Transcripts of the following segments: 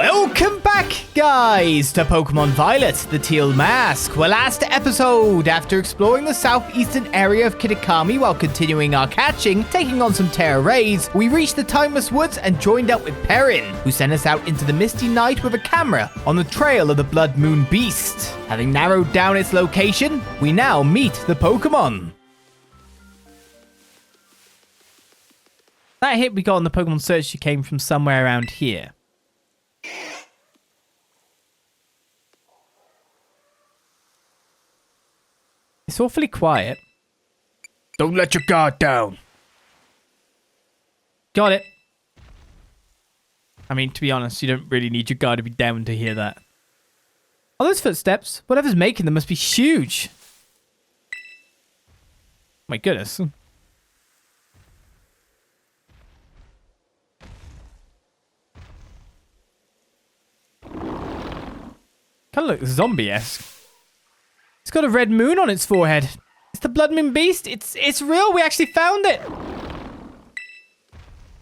Welcome back, guys, to Pokemon Violet, the Teal Mask. Well, last episode, after exploring the southeastern area of Kitakami while continuing our catching, taking on some Terra raids, we reached the Timeless Woods and joined up with Perrin, who sent us out into the misty night with a camera on the trail of the Bloodmoon Beast. Having narrowed down its location, we now meet the Pokemon. That hit we got on the Pokemon search came from somewhere around here. It's awfully quiet. Don't let your guard down. Got it. I mean, to be honest, you don't really need your guard to be down to hear that. Oh, those footsteps. Whatever's making them must be huge. My goodness. Kind of looks zombie-esque. It's got a red moon on its forehead. It's the Bloodmoon Beast. It's real. We actually found it.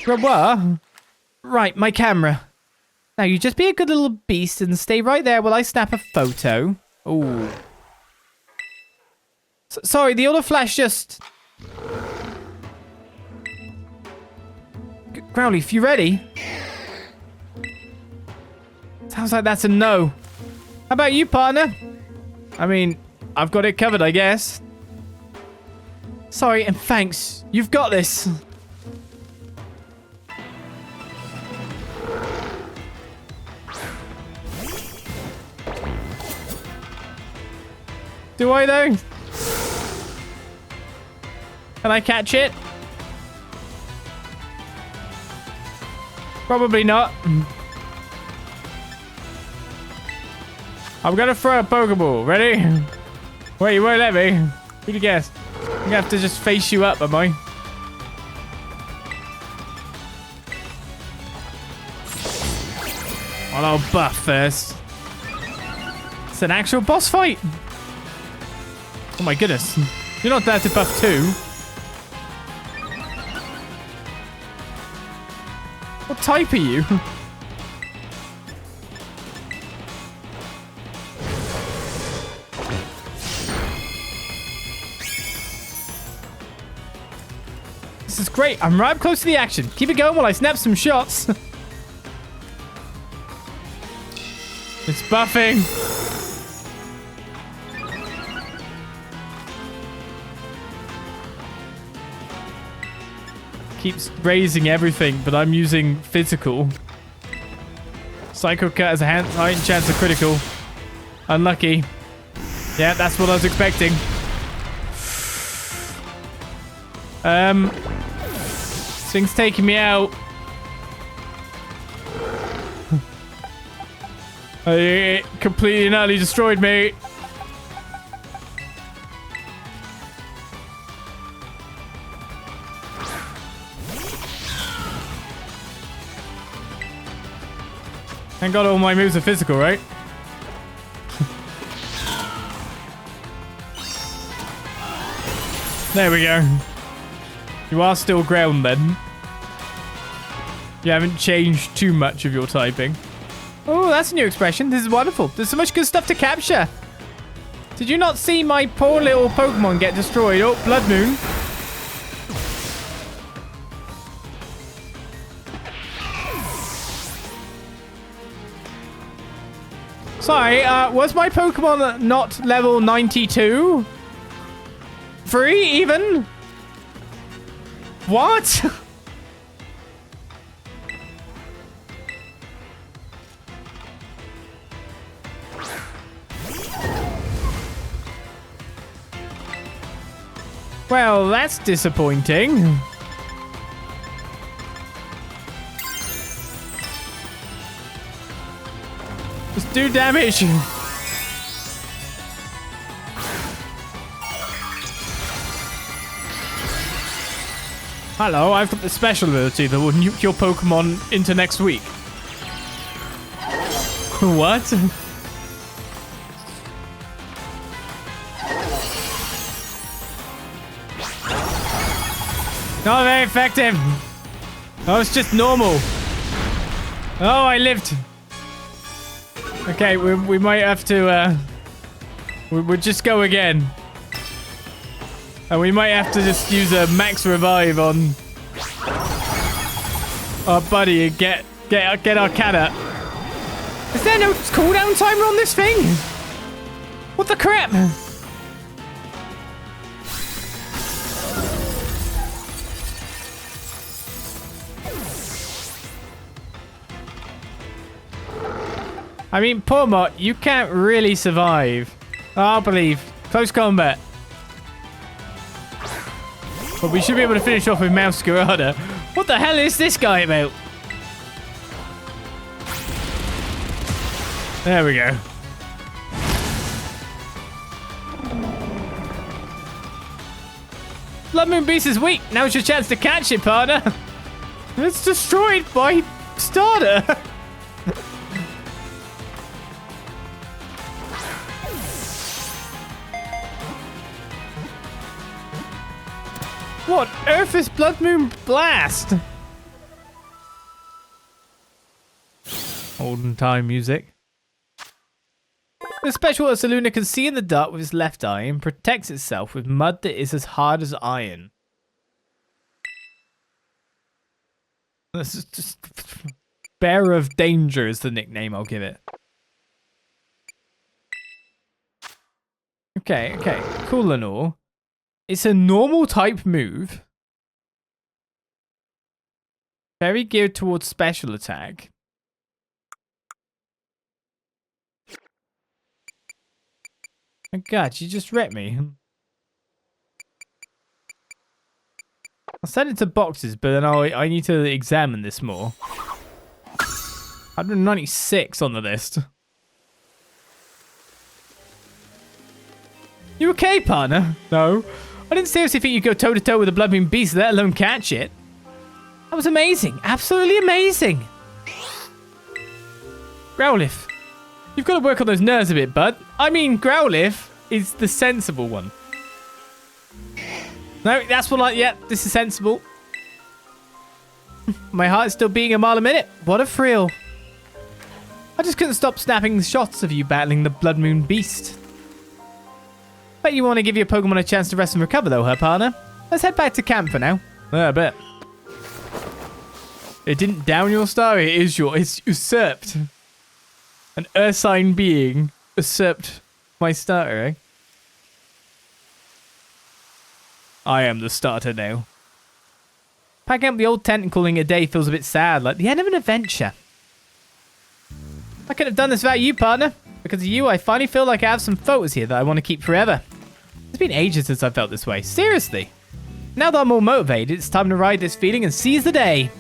Revoir. Right, my camera. Now, you just be a good little beast and stay right there while I snap a photo. Ooh. Sorry, the auto flash just... Growlithe, you ready? Sounds like that's a no. How about you, partner? I mean, I've got it covered, I guess. Sorry, and thanks. You've got this. Do I, though? Can I catch it? Probably not. I'm gonna throw a Pokeball. Ready? Wait, you won't let me. Who'd you guess? I'm gonna have to just face you up, am I? Well, I'll buff first. It's an actual boss fight. Oh my goodness. You're not there to buff too. What type are you? This is great. I'm right up close to the action. Keep it going while I snap some shots. It's buffing. Keeps raising everything, but I'm using physical. Psycho Cut has a heightened chance of critical. Unlucky. Yeah, that's what I was expecting. This thing's taking me out. It completely and utterly destroyed me. Thank God all my moves are physical, right? There we go. You are still ground then. You haven't changed too much of your typing. Oh, that's a new expression. This is wonderful. There's so much good stuff to capture. Did you not see my poor little Pokemon get destroyed? Oh, Bloodmoon. Sorry, was my Pokemon not level 92? 3 even? What? Well, that's disappointing. Just do damage. Hello, I've got the special ability that will nuke your Pokemon into next week. What? Not very effective. Oh, it's just normal. Oh, I lived. Okay, we might have to, we'll just go again. And we might have to just use a max revive on our buddy and get our cat up. Is there no cooldown timer on this thing? What the crap? I mean, poor Mott, you can't really survive. I'll believe. Close combat. But we should be able to finish off with Masquerada. What the hell is this guy about? There we go. Bloodmoon Beast is weak. Now's your chance to catch it, partner. It's destroyed by Starter. What earth is Bloodmoon Blast? Olden time music. The special Ursaluna can see in the dark with its left eye and protects itself with mud that is as hard as iron. This is just... Bearer of Danger is the nickname I'll give it. Okay, cool and all. It's a normal type move. Very geared towards special attack. Oh god, you just wrecked me. I'll send it to boxes, but then I need to examine this more. 196 on the list. You okay, partner? No. I didn't seriously think you'd go toe-to-toe with a Bloodmoon Beast, let alone catch it. That was amazing. Absolutely amazing. Growlithe. You've got to work on those nerves a bit, bud. I mean, Growlithe is the sensible one. No, that's what yeah, this is sensible. My heart's still beating a mile a minute. What a thrill. I just couldn't stop snapping shots of you battling the Bloodmoon Beast. Bet you want to give your Pokemon a chance to rest and recover though, huh, partner? Let's head back to camp for now. Yeah, I bet. It didn't down your star, it's usurped. An Ursine being usurped my starter, eh? I am the starter now. Packing up the old tent and calling it a day feels a bit sad, like the end of an adventure. I couldn't have done this without you, partner. Because of you, I finally feel like I have some photos here that I want to keep forever. It's been ages since I felt this way. Seriously. Now that I'm more motivated, it's time to ride this feeling and seize the day.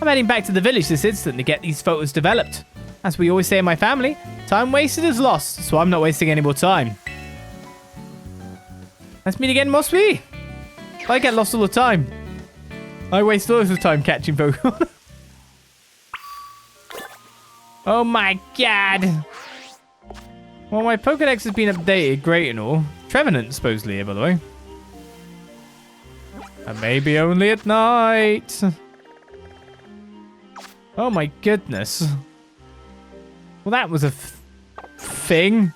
I'm heading back to the village this instant to get these photos developed. As we always say in my family, time wasted is lost, so I'm not wasting any more time. Let's meet again, must we? I get lost all the time. I waste loads of time catching Pokemon. Oh my god. Well, my Pokedex has been updated, great and all. Trevenant supposedly here, by the way. And maybe only at night. Oh my goodness. Well, that was a thing.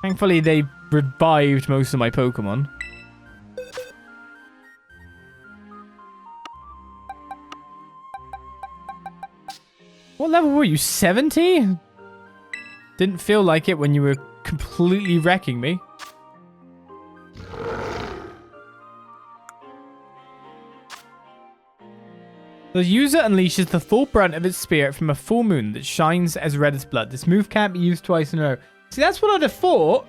Thankfully, they revived most of my Pokemon. What level were you? 70? Didn't feel like it when you were completely wrecking me. The user unleashes the full brunt of its spirit from a full moon that shines as red as blood. This move can't be used twice in a row. See, that's what I'd have thought.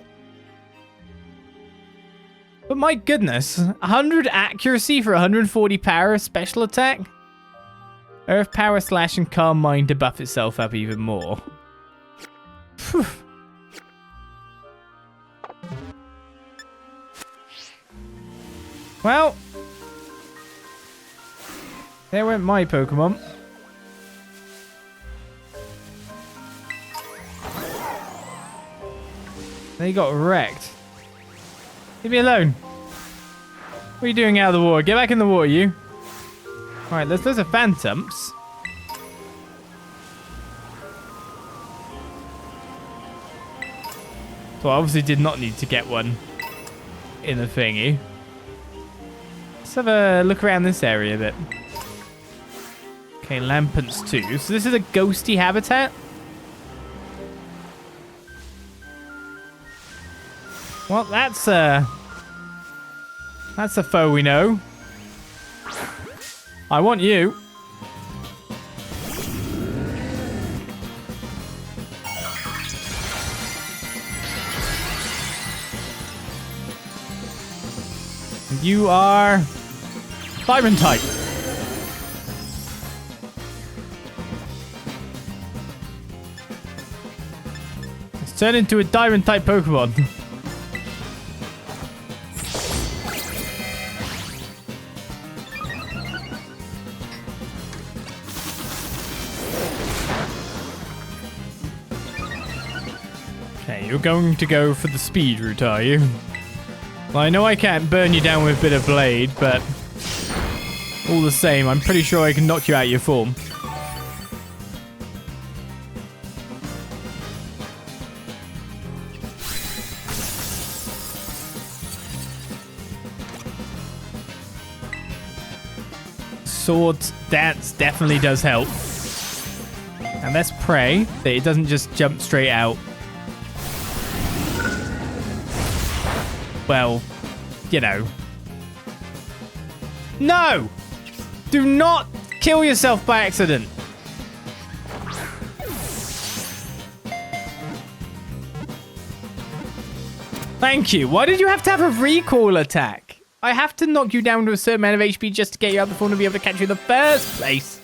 But my goodness, 100 accuracy for 140 power special attack? Earth Power Slash and Calm Mind to buff itself up even more. Phew. Well, there went my Pokemon. They got wrecked. Leave me alone. What are you doing out of the water? Get back in the water, you. Alright, there's loads of Phantoms. So I obviously did not need to get one in the thingy. Let's have a look around this area a bit. Okay, Lampants too. So this is a ghosty habitat? Well, that's a foe we know. I want you. You are Byron type. Let's turn into a diamond type Pokemon. Okay, you're going to go for the speed route, are you? Well, I know I can't burn you down with a bit of blade, but all the same, I'm pretty sure I can knock you out of your form. Sword dance definitely does help. And let's pray that it doesn't just jump straight out. Well, you know. No! Do not kill yourself by accident. Thank you. Why did you have to have a recoil attack? I have to knock you down to a certain amount of HP just to get you out the form to be able to catch you in the first place.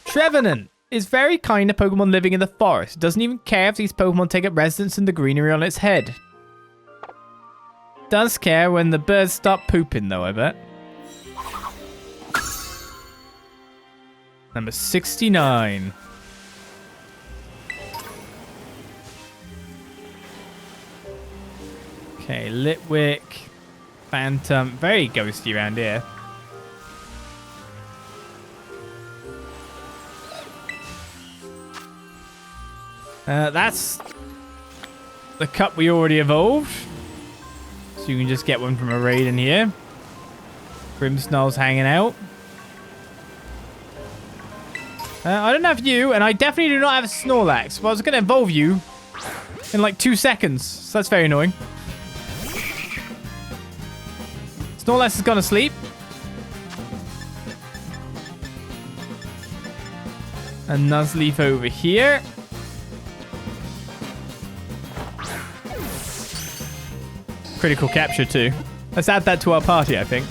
Trevenant is very kind to Pokemon living in the forest. Doesn't even care if these Pokemon take up residence in the greenery on its head. Does care when the birds start pooping though, I bet. Number 69. Okay, Litwick, Phantom, very ghosty around here. That's the cup we already evolved. So you can just get one from a raid in here. Grimmsnarl's hanging out. I don't have you, and I definitely do not have a Snorlax. Well, I was going to evolve you in like 2 seconds. So that's very annoying. Snorlax has gone to sleep. A Nuzleaf over here. Critical capture too. Let's add that to our party, I think.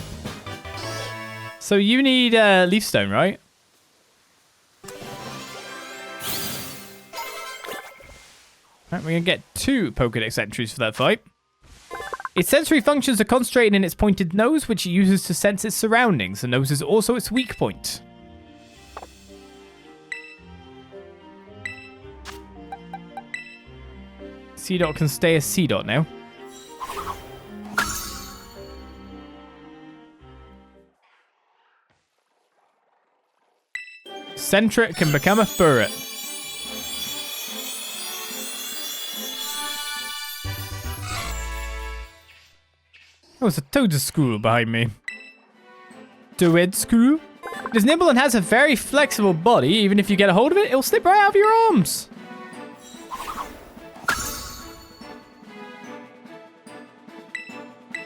So you need Leaf Stone, right? Alright, we're going to get 2 Pokedex entries for that fight. Its sensory functions are concentrated in its pointed nose, which it uses to sense its surroundings. The nose is also its weak point. C-Dot can stay a C-Dot now. Sentret can become a Furret. Oh, it's a Toedscrew behind me. Toedscrew? It is nimble and has a very flexible body. Even if you get a hold of it, it'll slip right out of your arms.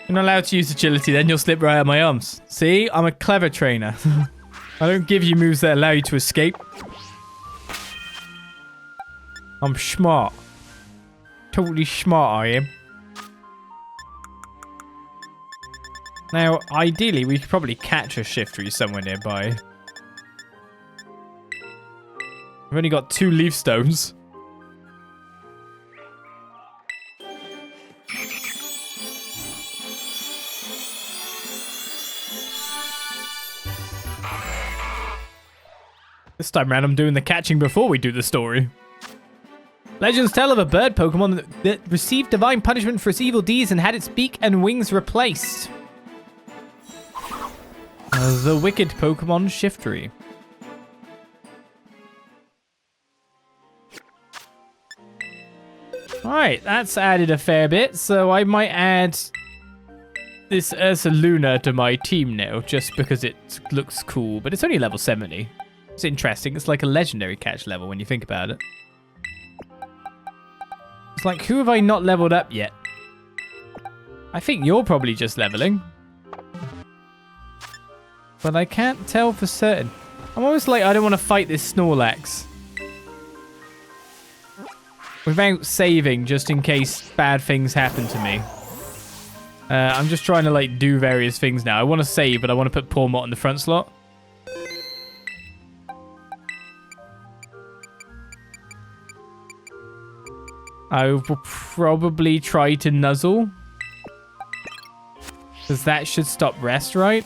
You're not allowed to use agility, then you'll slip right out of my arms. See, I'm a clever trainer. I don't give you moves that allow you to escape. I'm smart. Totally smart, I am. Now, ideally, we could probably catch a Shiftry somewhere nearby. I've only got 2 Leaf Stones. This time around, I'm doing the catching before we do the story. Legends tell of a bird Pokemon that received divine punishment for its evil deeds and had its beak and wings replaced. The wicked Pokemon Shiftry. Alright, that's added a fair bit, so I might add this Ursaluna to my team now, just because it looks cool, but it's only level 70. It's interesting, it's like a legendary catch level when you think about it. It's like, who have I not leveled up yet? I think you're probably just leveling. But I can't tell for certain. I'm almost like, I don't want to fight this Snorlax without saving, just in case bad things happen to me. I'm just trying to like do various things now. I want to save, but I want to put Pawmot in the front slot. I will probably try to nuzzle, because that should stop rest, right?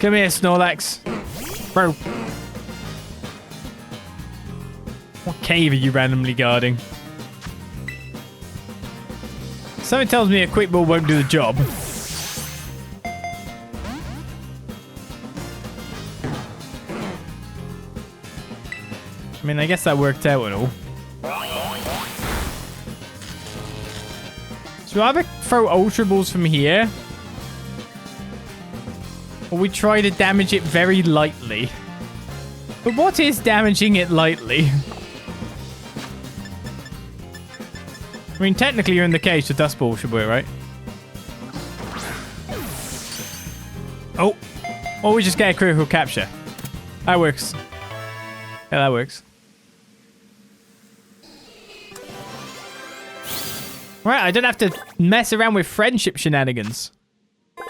Come here, Snorlax. Bro. What cave are you randomly guarding? Something tells me a quick ball won't do the job. I mean, I guess that worked out and all. So I either throw Ultra Balls from here, or we try to damage it very lightly. But what is damaging it lightly? I mean, technically you're in the cage, so Dust Ball should work, right? Oh. Or we just get a critical capture. That works. Yeah, that works. Right, I don't have to mess around with friendship shenanigans.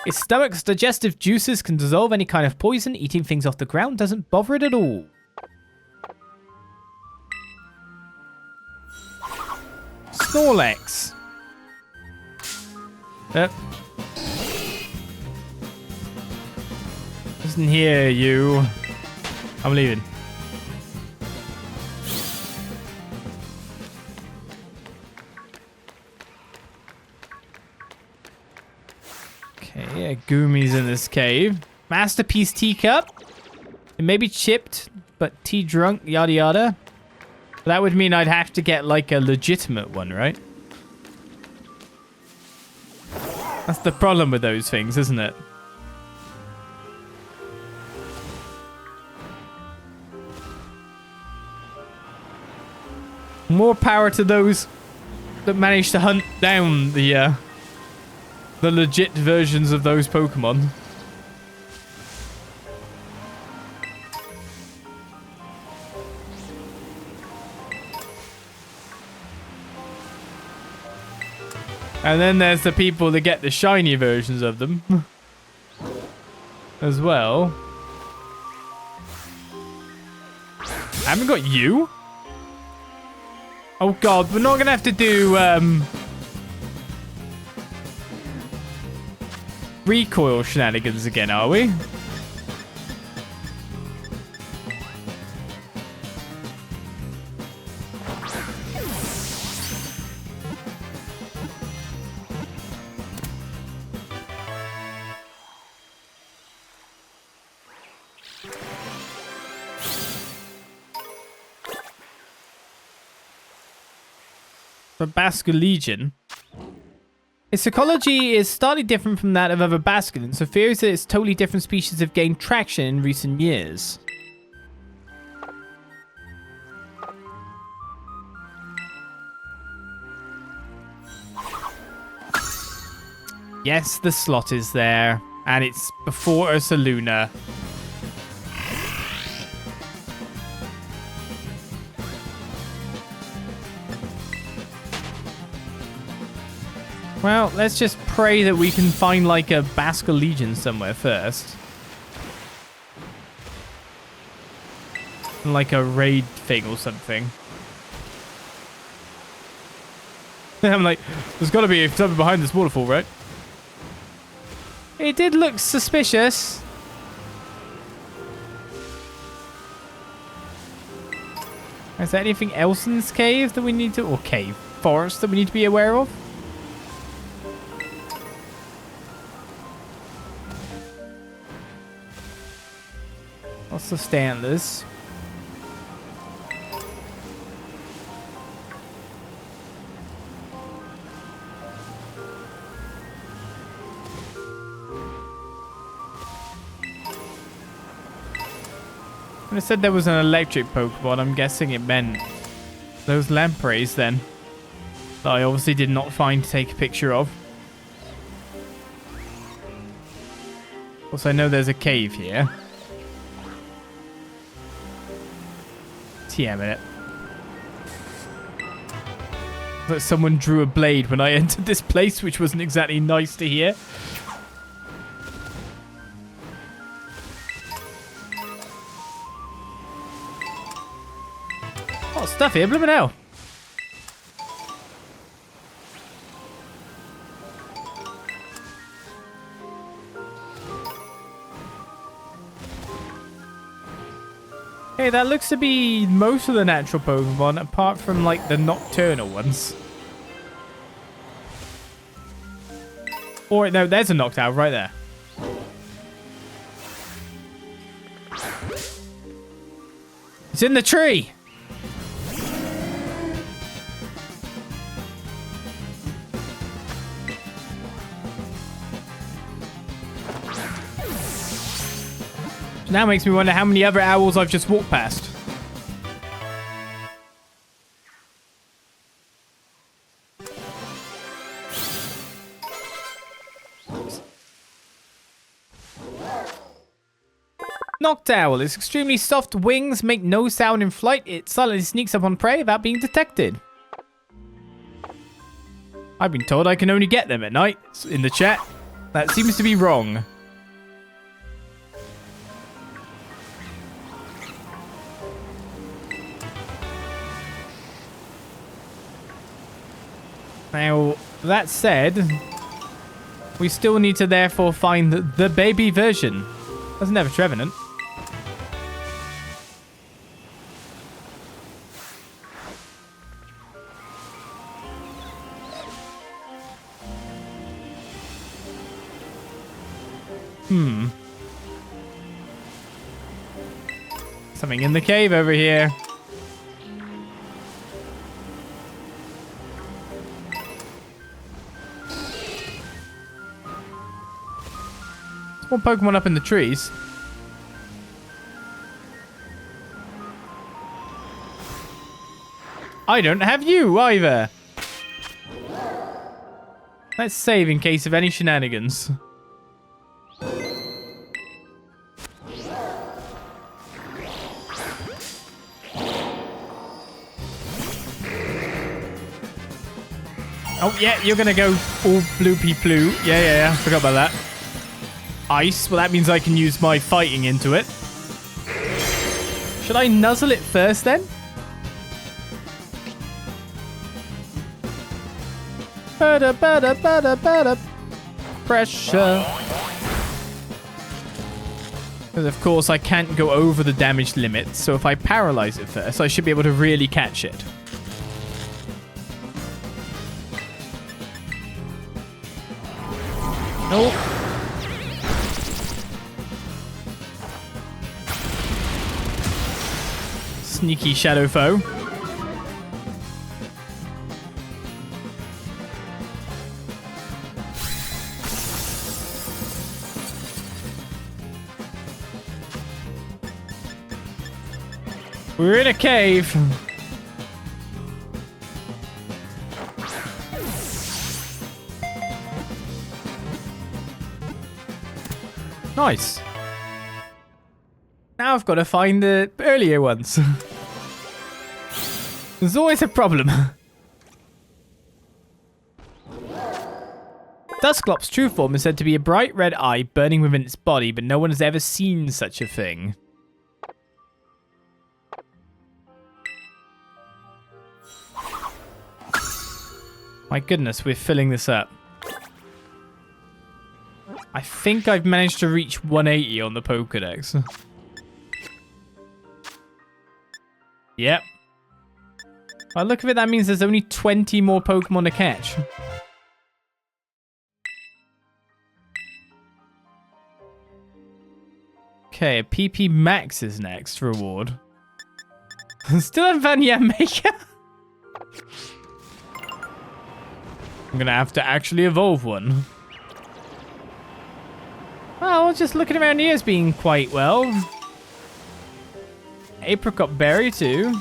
Its stomach's digestive juices can dissolve any kind of poison. Eating things off the ground doesn't bother it at all. Snorlax. Yep. Listen here, you. I'm leaving. Okay, yeah, Gumi's in this cave. Masterpiece teacup. It may be chipped, but tea drunk, yada yada. That would mean I'd have to get like a legitimate one, right? That's the problem with those things, isn't it? More power to those that manage to hunt down the legit versions of those Pokemon. And then there's the people that get the shiny versions of them as well. I haven't got you. Oh god, we're not gonna have to do recoil shenanigans again, are we? For Basculegion, its ecology is slightly different from that of other Basculins, so fears that its totally different species have gained traction in recent years. Yes, the slot is there, and it's before Ursaluna. Well, let's just pray that we can find like a Basculegion somewhere first. Like a raid thing or something. I'm like, there's got to be something behind this waterfall, right? It did look suspicious. Is there anything else in this cave that we need to... Or cave? Forest that we need to be aware of? What's the standards? When it said there was an electric Pokemon, I'm guessing it meant those lampreys then. That I obviously did not find to take a picture of. Also, I know there's a cave here. TM in it. That someone drew a blade when I entered this place, which wasn't exactly nice to hear. Oh, stuff here, blooming hell. Okay, that looks to be most of the natural Pokemon, apart from, like, the nocturnal ones. Or, no, there's a Noctowl right there. It's in the tree! Now makes me wonder how many other owls I've just walked past. Noctowl. Its extremely soft wings make no sound in flight. It silently sneaks up on prey without being detected. I've been told I can only get them at night. In the chat. That seems to be wrong. Now, that said, we still need to therefore find the baby version. Doesn't have a Trevenant. Something in the cave over here. One Pokemon up in the trees. I don't have you either. Let's save in case of any shenanigans. Oh yeah, you're gonna go all bloopy blue. Yeah. Forgot about that. Ice. Well, that means I can use my fighting into it. Should I nuzzle it first then? Pressure. Because of course I can't go over the damage limit, so if I paralyze it first, I should be able to really catch it. Nope. Sneaky shadow foe. We're in a cave. Nice. Now I've got to find the earlier ones. There's always a problem. Dusclop's true form is said to be a bright red eye burning within its body, but no one has ever seen such a thing. My goodness, we're filling this up. I think I've managed to reach 180 on the Pokédex. Yep. By the look of it, that means there's only 20 more Pokemon to catch. Okay, a PP Max is next reward. Still haven't found Yamaka. I'm gonna have to actually evolve one. Well, just looking around here is being quite well. apricot berry too.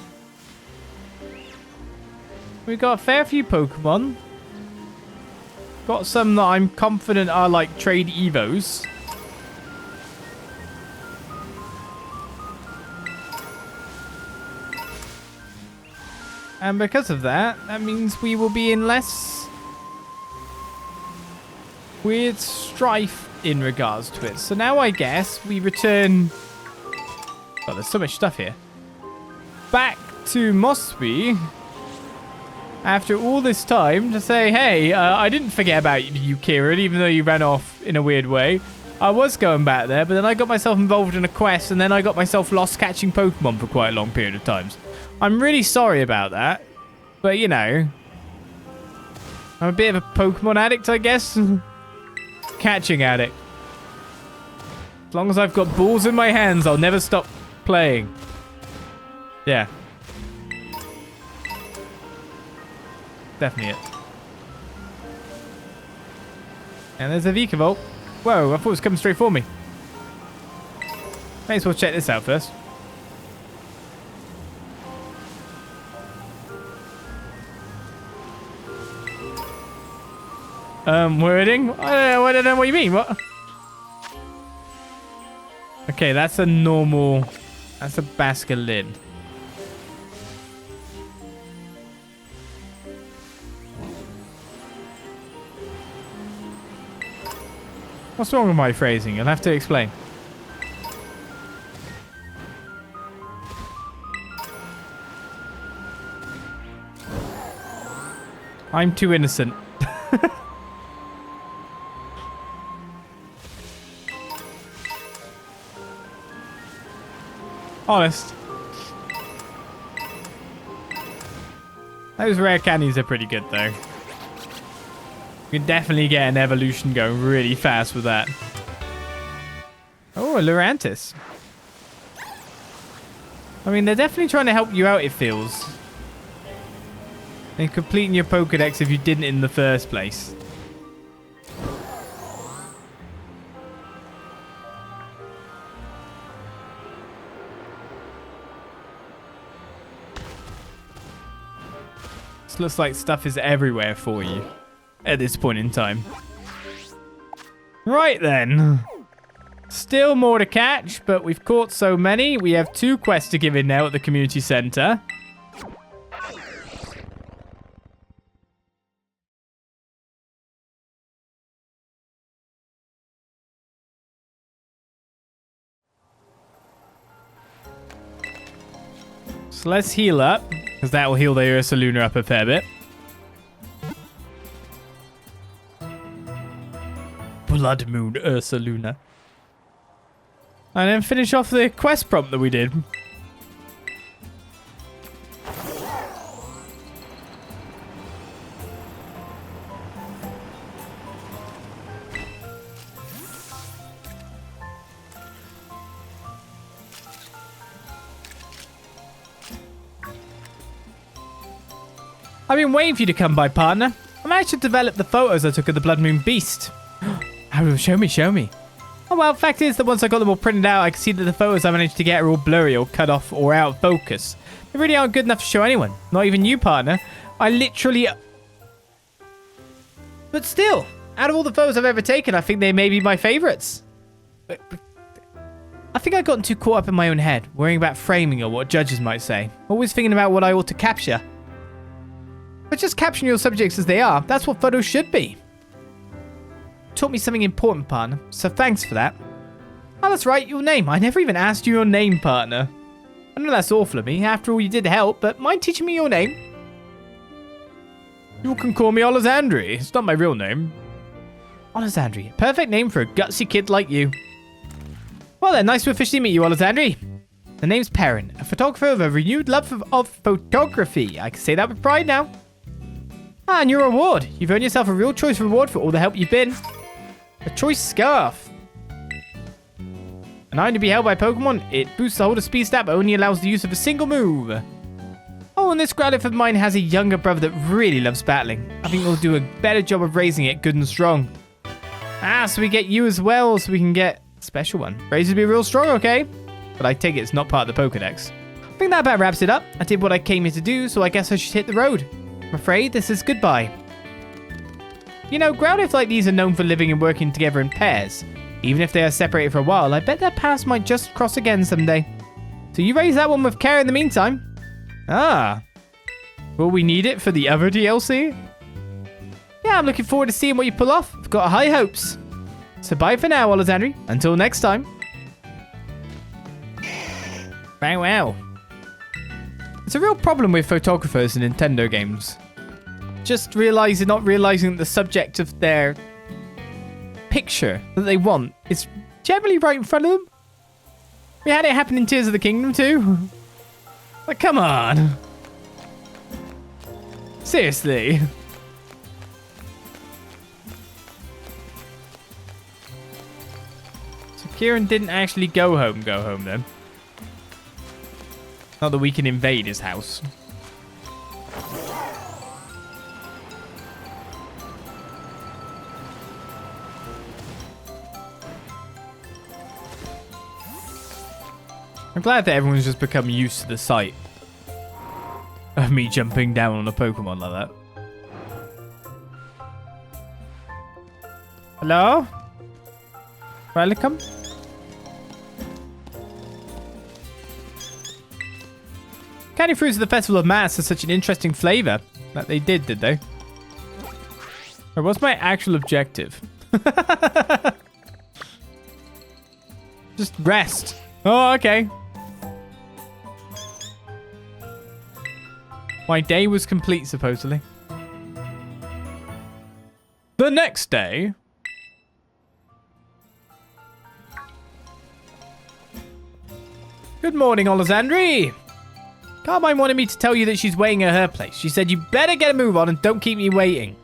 We got a fair few Pokemon. Got some that I'm confident are like trade evos. And because of that, that means we will be in less weird strife in regards to it. So now I guess we return... Oh, there's so much stuff here. Back to Mosby after all this time to say, hey, I didn't forget about you, Kieran, even though you ran off in a weird way. I was going back there, but then I got myself involved in a quest, and then I got myself lost catching Pokemon for quite a long period of times. I'm really sorry about that, but you know, I'm a bit of a Pokemon addict, I guess. Catching addict. As long as I've got balls in my hands, I'll never stop playing. Yeah. Definitely it. And there's a Vikavolt. Whoa, I thought it was coming straight for me. May as well check this out first. Wording? I don't know what you mean. What? Okay, that's a normal... That's a Basculin. What's wrong with my phrasing? You'll have to explain. I'm too innocent. Honest. Those rare candies are pretty good, though. You can definitely get an evolution going really fast with that. Oh, a Lurantis. I mean, they're definitely trying to help you out, it feels. And completing your Pokedex if you didn't in the first place. This looks like stuff is everywhere for you at this point in time. Right then. Still more to catch, but we've caught so many. We have 2 quests to give in now at the community center. So let's heal up, because that will heal the Ursaluna up a fair bit. Bloodmoon Ursaluna. And then finish off the quest prompt that we did. I've been waiting for you to come by, partner. I managed to develop the photos I took of the Bloodmoon Beast. Oh, show me. Oh, well, fact is that once I got them all printed out, I could see that the photos I managed to get are all blurry or cut off or out of focus. They really aren't good enough to show anyone. Not even you, partner. I literally... But still, out of all the photos I've ever taken, I think they may be my favorites. I think I've gotten too caught up in my own head, worrying about framing or what judges might say. Always thinking about what I ought to capture. But just capturing your subjects as they are, that's what photos should be. Taught me something important, partner, so thanks for that. Oh, that's right, your name. I never even asked you your name, partner. I know that's awful of me. After all, you did help, but mind teaching me your name? You can call me Olizandri. It's not my real name. Olizandri, perfect name for a gutsy kid like you. Well then, nice to officially meet you, Olizandri. The name's Perrin, a photographer with a renewed love of photography. I can say that with pride now. Ah, and your reward. You've earned yourself a real choice reward for all the help you've been. A choice scarf. An item to be held by Pokemon. It boosts the holder speed stat, but only allows the use of a single move. Oh, and this Growlithe of mine has a younger brother that really loves battling. I think we'll do a better job of raising it good and strong. Ah, so we get you as well, so we can get a special one. Raised to be real strong, okay? But I take it it's not part of the Pokedex. I think that about wraps it up. I did what I came here to do, so I guess I should hit the road. I'm afraid this is goodbye. You know, Groundhog like these are known for living and working together in pairs. Even if they are separated for a while, I bet their paths might just cross again someday. So you raise that one with care in the meantime. Ah. Will we need it for the other DLC? Yeah, I'm looking forward to seeing what you pull off. I've got high hopes. So bye for now, Olizandri. Until next time. Wow. It's a real problem with photographers in Nintendo games. Just not realizing the subject of their picture that they want is generally right in front of them. We had it happen in Tears of the Kingdom too. Like, come on. Seriously. So Kieran didn't actually go home then. Not that we can invade his house. I'm glad that everyone's just become used to the sight of me jumping down on a Pokemon like that. Hello? Welcome? Candy fruits at the Festival of Mass has such an interesting flavor. That they did they? Or what's my actual objective? Just rest. Oh, okay. My day was complete, supposedly. The next day. Good morning, Olizandri. Carmine wanted me to tell you that she's waiting at her place. She said you better get a move on and don't keep me waiting.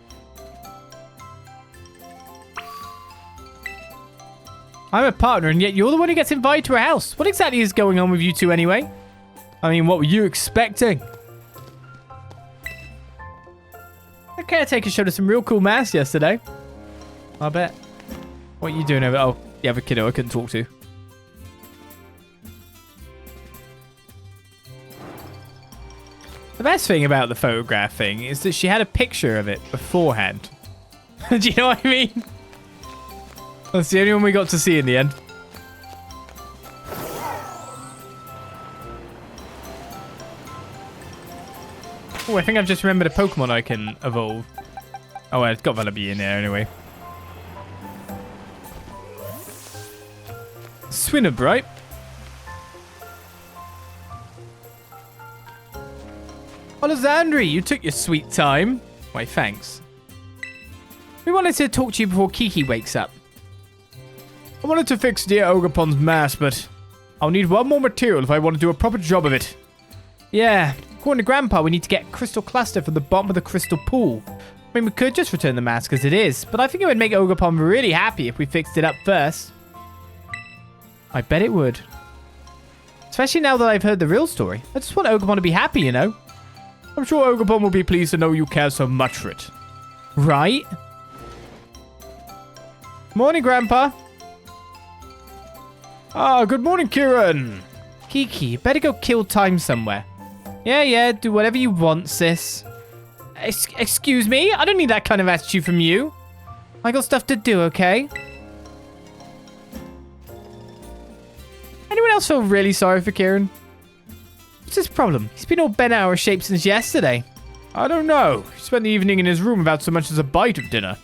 I'm a partner, and yet you're the one who gets invited to her house. What exactly is going on with you two anyway? I mean, what were you expecting? The caretaker showed us some real cool masks yesterday. I bet. What are you doing over there? Oh, you have a kiddo I couldn't talk to. The best thing about the photograph thing is that she had a picture of it beforehand. Do you know what I mean? That's the only one we got to see in the end. Oh, I think I've just remembered a Pokemon I can evolve. Oh, well, it's got Vullaby in there anyway. Swinnerbright. Olizandri, you took your sweet time. Why, thanks. We wanted to talk to you before Kiki wakes up. I wanted to fix dear Ogerpon's mask, but I'll need one more material if I want to do a proper job of it. Yeah, according to Grandpa, we need to get Crystal Cluster from the bottom of the Crystal Pool. I mean, we could just return the mask as it is, but I think it would make Ogerpon really happy if we fixed it up first. I bet it would. Especially now that I've heard the real story. I just want Ogerpon to be happy, you know? I'm sure Ogerpon will be pleased to know you care so much for it. Right? Morning, Grandpa. Ah, good morning, Kieran. Kiki, better go kill time somewhere. Yeah, do whatever you want, sis. Excuse me? I don't need that kind of attitude from you. I got stuff to do, okay? Anyone else feel really sorry for Kieran? What's his problem? He's been all bent out of shape since yesterday. I don't know. He spent the evening in his room without so much as a bite of dinner.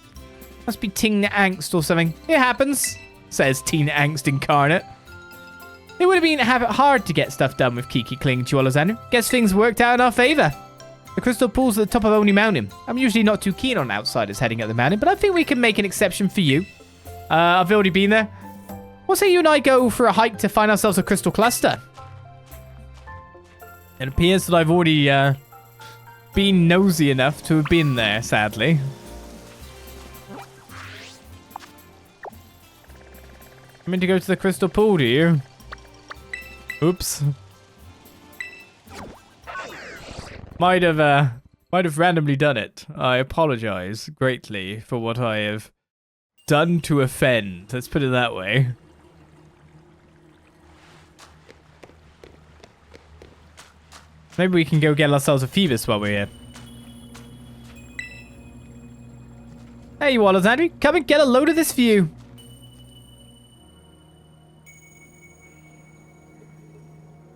Must be teen angst or something. It happens, says teen angst incarnate. It would have been hard to get stuff done with Kiki clinging to Olizandri. Guess things worked out in our favor. The crystal pool's at the top of Oni Mountain. I'm usually not too keen on outsiders heading up the mountain, but I think we can make an exception for you. I've already been there. What say you and I go for a hike to find ourselves a crystal cluster? It appears that I've already been nosy enough to have been there, sadly. You meant to go to the crystal pool, do you? Oops. Might have randomly done it. I apologize greatly for what I have done to offend. Let's put it that way. Maybe we can go get ourselves a Phoebus while we're here. Hey, you Olizandri, come and get a load of this view.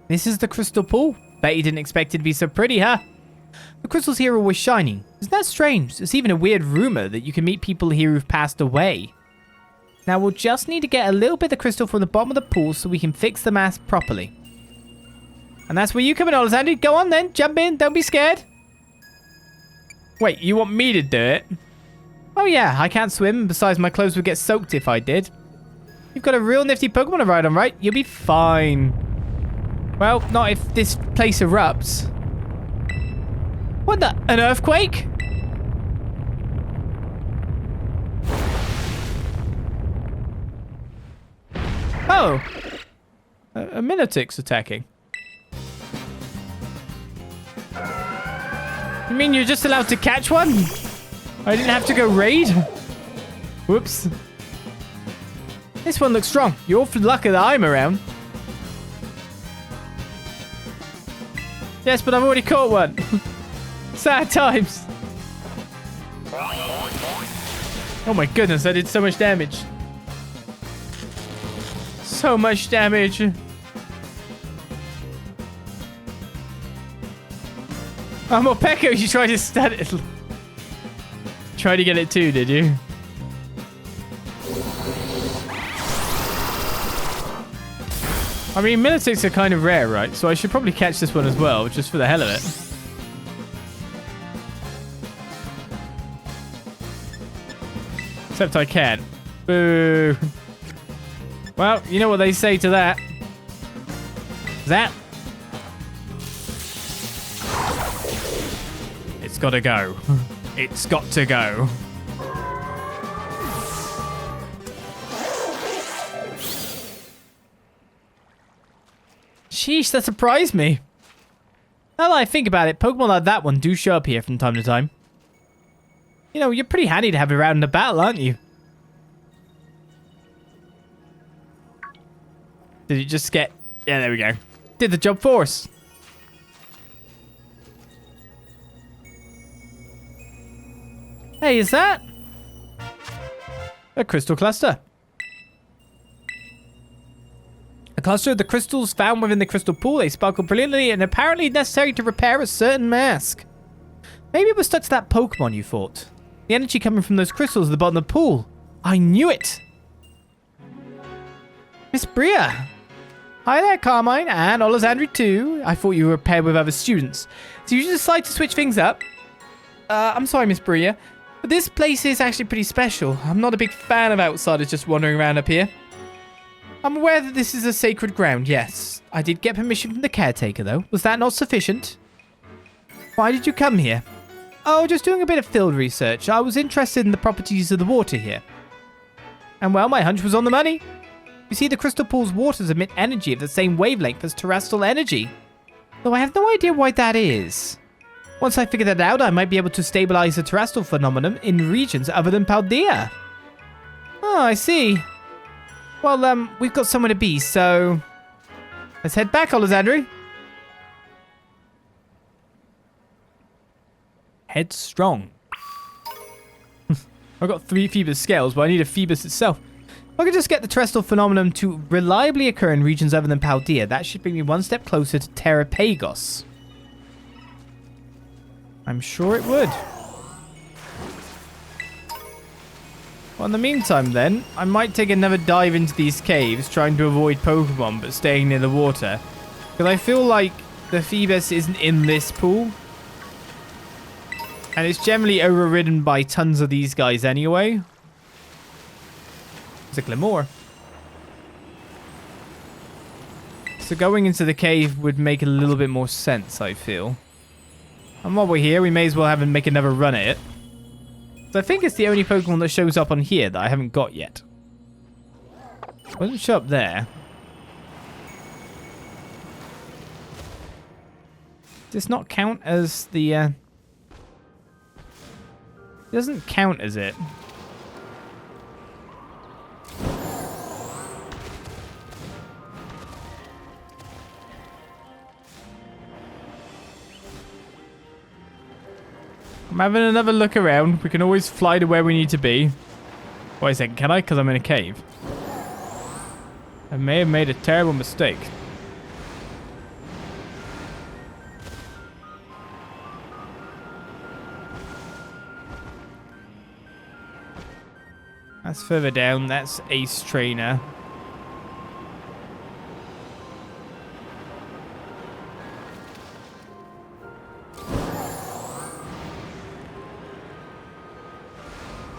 This is the crystal pool. Bet you didn't expect it to be so pretty, huh? The crystals here are always shining. Isn't that strange? There's even a weird rumor that you can meet people here who've passed away. Now we'll just need to get a little bit of crystal from the bottom of the pool so we can fix the mask properly. And that's where you come in, Olizandri. Go on then, jump in, don't be scared. Wait, you want me to do it? Oh yeah, I can't swim, besides my clothes would get soaked if I did. You've got a real nifty Pokemon to ride on, right? You'll be fine. Well, not if this place erupts. What the? An earthquake? Oh. A Minotix attacking. You mean you're just allowed to catch one? I didn't have to go raid? Whoops. This one looks strong. You're awfully lucky that I'm around. Yes, but I've already caught one. Sad times. Oh my goodness, I did so much damage. So much damage. Oh, Morpeko, you tried to stun it. Tried to get it too, did you? I mean, Minotix are kind of rare, right? So I should probably catch this one as well, just for the hell of it. Except I can't. Boo. Well, you know what they say to that. That. It's gotta go. It's got to go. Sheesh, that surprised me. Now that I think about it, Pokemon like that one do show up here from time to time. You know, you're pretty handy to have around in a battle, aren't you? Did it just get... Yeah, there we go. Did the job for us. Hey, is that... a crystal cluster? A cluster of the crystals found within the crystal pool. They sparkle brilliantly and apparently necessary to repair a certain mask. Maybe it was stuck to that Pokemon you fought. The energy coming from those crystals at the bottom of the pool. I knew it! Miss Bria! Hi there, Carmine, and Olizandri too. I thought you were paired with other students. So you decide to switch things up? I'm sorry, Miss Bria, but this place is actually pretty special. I'm not a big fan of outsiders just wandering around up here. I'm aware that this is a sacred ground, yes. I did get permission from the caretaker, though. Was that not sufficient? Why did you come here? Oh, just doing a bit of field research. I was interested in the properties of the water here. And well, my hunch was on the money. You see, the crystal pool's waters emit energy of the same wavelength as terrestrial energy. Though I have no idea why that is. Once I figure that out, I might be able to stabilize the terrestrial phenomenon in regions other than Paldea. Oh, I see. Well, we've got somewhere to be, so... let's head back, Olizandri. Headstrong. I've got 3 Phoebus scales, but I need a Phoebus itself. If I could just get the terrestrial phenomenon to reliably occur in regions other than Paldea, that should bring me one step closer to Terrapagos. I'm sure it would. Well, in the meantime then, I might take another dive into these caves, trying to avoid Pokemon, but staying near the water. Because I feel like the Phoebus isn't in this pool. And it's generally overridden by tons of these guys anyway. There's a Glimmer. So going into the cave would make a little bit more sense, I feel. And while we're here, we may as well make another run at it. So I think it's the only Pokemon that shows up on here that I haven't got yet. It doesn't show up there. Does this not count as the... It doesn't count as it. I'm having another look around. We can always fly to where we need to be. Wait a second, can I? Because I'm in a cave. I may have made a terrible mistake. That's further down. That's Ace Trainer.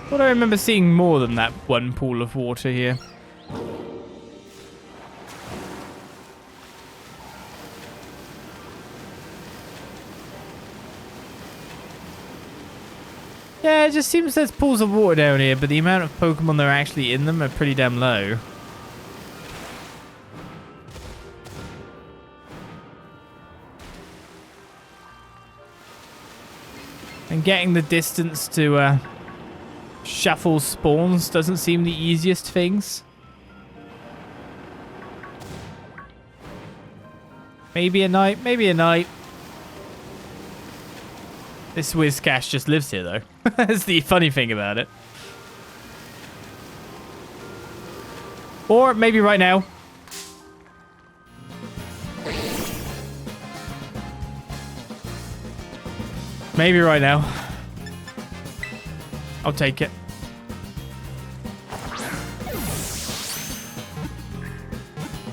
Thought I remember seeing more than that one pool of water here. Yeah, it just seems there's pools of water down here, but the amount of Pokemon that are actually in them are pretty damn low. And getting the distance to shuffle spawns doesn't seem the easiest things. Maybe a night, maybe a night. This Whiscash just lives here, though. That's the funny thing about it. Or maybe right now. Maybe right now. I'll take it.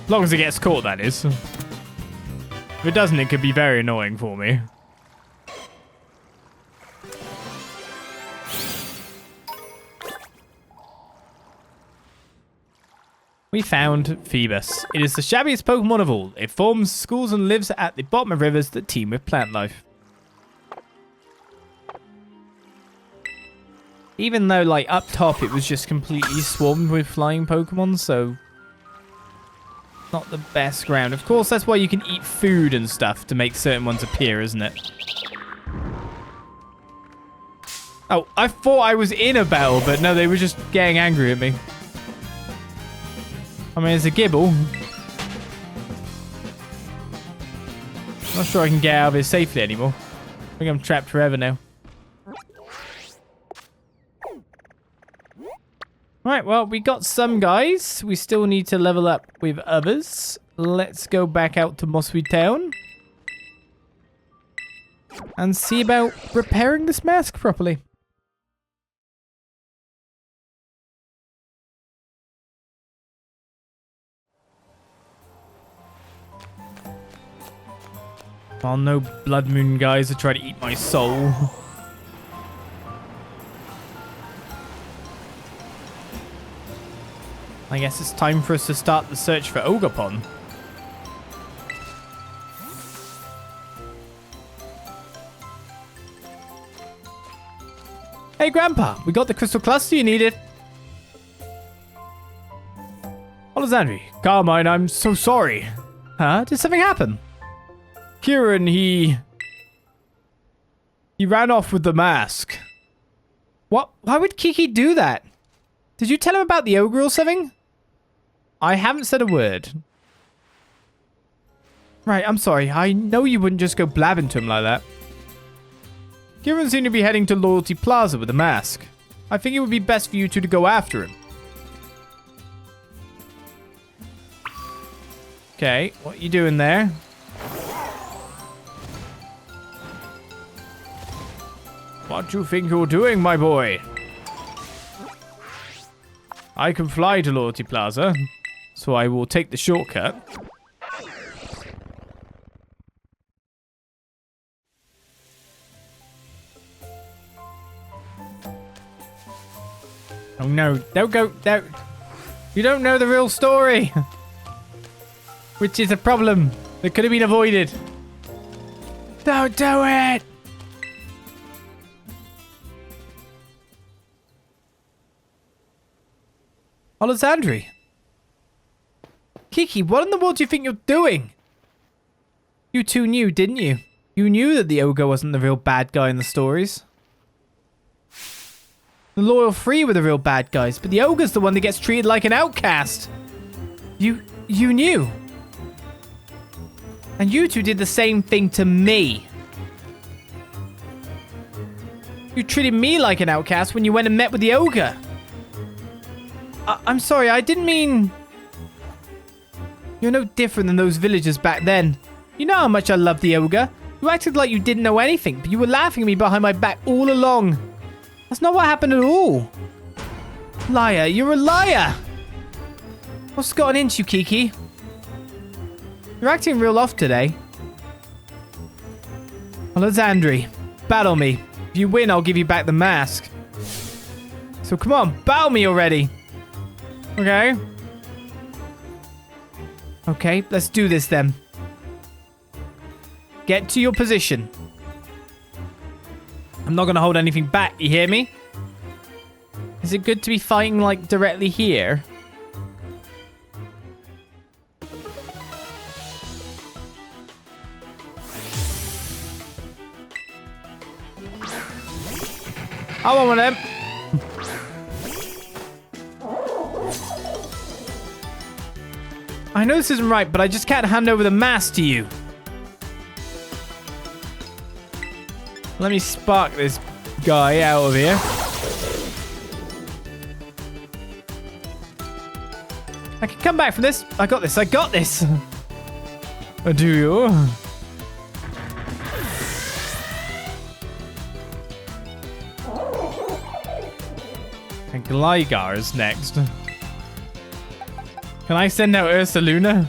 As long as it gets caught, that is. If it doesn't, it could be very annoying for me. We found Phoebus. It is the shabbiest Pokemon of all. It forms schools and lives at the bottom of rivers that teem with plant life. Even though, like, up top it was just completely swarmed with flying Pokemon, so... not the best ground. Of course, that's why you can eat food and stuff to make certain ones appear, isn't it? Oh, I thought I was in a battle, but no, they were just getting angry at me. I mean, it's a Gibble. Not sure I can get out of here safely anymore. I think I'm trapped forever now. Right, well, we got some guys. We still need to level up with others. Let's go back out to Mossweed Town. And see about repairing this mask properly. Oh, no Bloodmoon guys are trying to eat my soul. I guess it's time for us to start the search for Ogerpon. Hey, Grandpa, we got the crystal cluster you needed. Olizandri, Carmine, I'm so sorry. Huh? Did something happen? Kieran, he ran off with the mask. What? Why would Kiki do that? Did you tell him about the ogre or something? I haven't said a word. Right, I'm sorry. I know you wouldn't just go blabbing to him like that. Kieran seemed to be heading to Loyalty Plaza with the mask. I think it would be best for you two to go after him. Okay, what are you doing there? What do you think you're doing, my boy? I can fly to Loyalty Plaza, so I will take the shortcut. Oh no, don't go, don't. You don't know the real story. Which is a problem that could have been avoided. Don't do it! Olizandri. Kiki, what in the world do you think you're doing? You two knew, didn't you? You knew that the ogre wasn't the real bad guy in the stories. The Loyal Three were the real bad guys, but the ogre's the one that gets treated like an outcast. You knew. And you two did the same thing to me. You treated me like an outcast when you went and met with the ogre. I'm sorry, I didn't mean... You're no different than those villagers back then. You know how much I love the ogre. You acted like you didn't know anything, but you were laughing at me behind my back all along. That's not what happened at all. Liar, you're a liar. What's gotten into you, Kiki? You're acting real off today. Olizandri, battle me. If you win, I'll give you back the mask. So come on, battle me already. Okay. Okay, let's do this then. Get to your position. I'm not going to hold anything back, you hear me? Is it good to be fighting, like, directly here? I want one of them. I know this isn't right, but I just can't hand over the mask to you. Let me spark this guy out of here. I can come back from this. I got this. I got this. Do you? And Gligar's next. Can I send out Ursaluna?